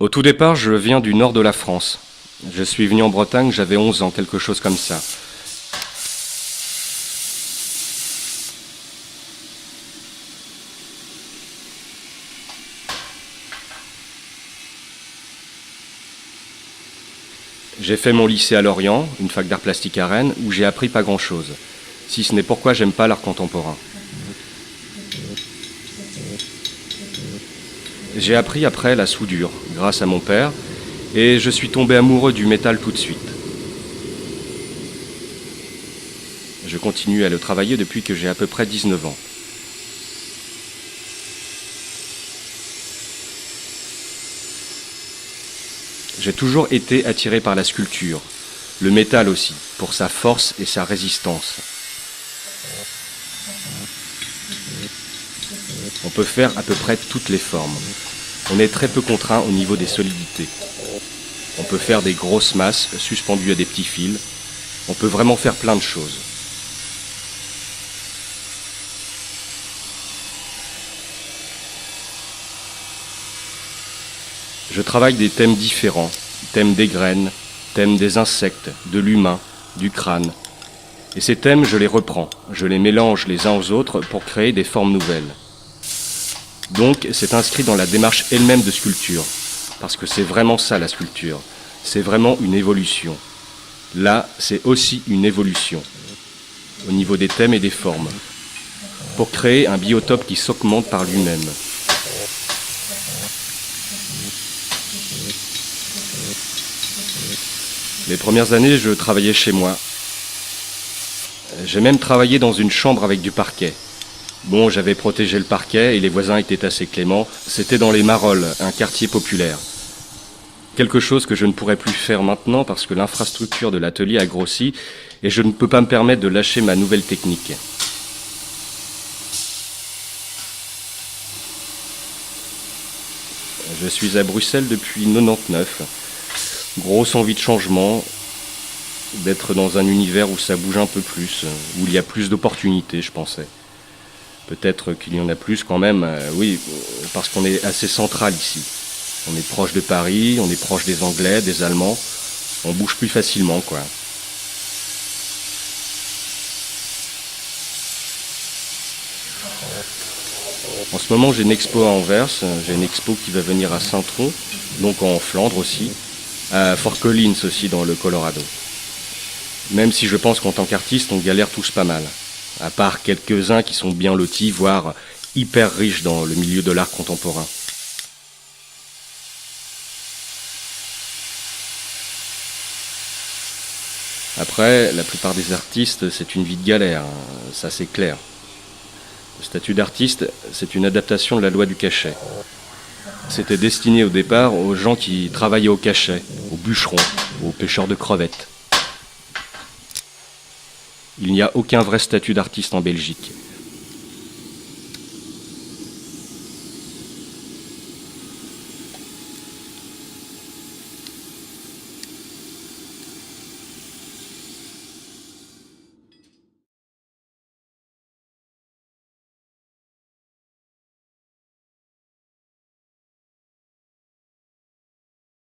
Au tout départ, je viens du nord de la France. Je suis venu en Bretagne, j'avais 11 ans, quelque chose comme ça. J'ai fait mon lycée à Lorient, une fac d'art plastique à Rennes, où j'ai appris pas grand-chose. Si ce n'est pourquoi j'aime pas l'art contemporain. J'ai appris après la soudure, grâce à mon père, et je suis tombé amoureux du métal tout de suite. Je continue à le travailler depuis que j'ai à peu près 19 ans. J'ai toujours été attiré par la sculpture, le métal aussi, pour sa force et sa résistance. On peut faire à peu près toutes les formes. On est très peu contraint au niveau des solidités. On peut faire des grosses masses suspendues à des petits fils. On peut vraiment faire plein de choses. Je travaille des thèmes différents, thèmes des graines, thèmes des insectes, de l'humain, du crâne. Et ces thèmes, je les reprends, je les mélange les uns aux autres pour créer des formes nouvelles. Donc, c'est inscrit dans la démarche elle-même de sculpture, parce que c'est vraiment ça la sculpture, c'est vraiment une évolution. Là, c'est aussi une évolution, au niveau des thèmes et des formes, pour créer un biotope qui s'augmente par lui-même. Les premières années, je travaillais chez moi. J'ai même travaillé dans une chambre avec du parquet. Bon, j'avais protégé le parquet et les voisins étaient assez cléments. C'était dans les Marolles, un quartier populaire. Quelque chose que je ne pourrais plus faire maintenant parce que l'infrastructure de l'atelier a grossi et je ne peux pas me permettre de lâcher ma nouvelle technique. Je suis à Bruxelles depuis 99. Grosse envie de changement, d'être dans un univers où ça bouge un peu plus, où il y a plus d'opportunités, je pensais. Peut-être qu'il y en a plus quand même, oui, parce qu'on est assez central ici. On est proche de Paris, on est proche des Anglais, des Allemands, on bouge plus facilement, quoi. En ce moment, j'ai une expo à Anvers, j'ai une expo qui va venir à Saint-Tron, donc en Flandre aussi, à Fort Collins aussi dans le Colorado. Même si je pense qu'en tant qu'artiste, on galère tous pas mal. À part quelques-uns qui sont bien lotis, voire hyper riches dans le milieu de l'art contemporain. Après, la plupart des artistes, c'est une vie de galère, ça c'est clair. Le statut d'artiste, c'est une adaptation de la loi du cachet. C'était destiné au départ aux gens qui travaillaient au cachet, aux bûcherons, aux pêcheurs de crevettes. Il n'y a aucun vrai statut d'artiste en Belgique.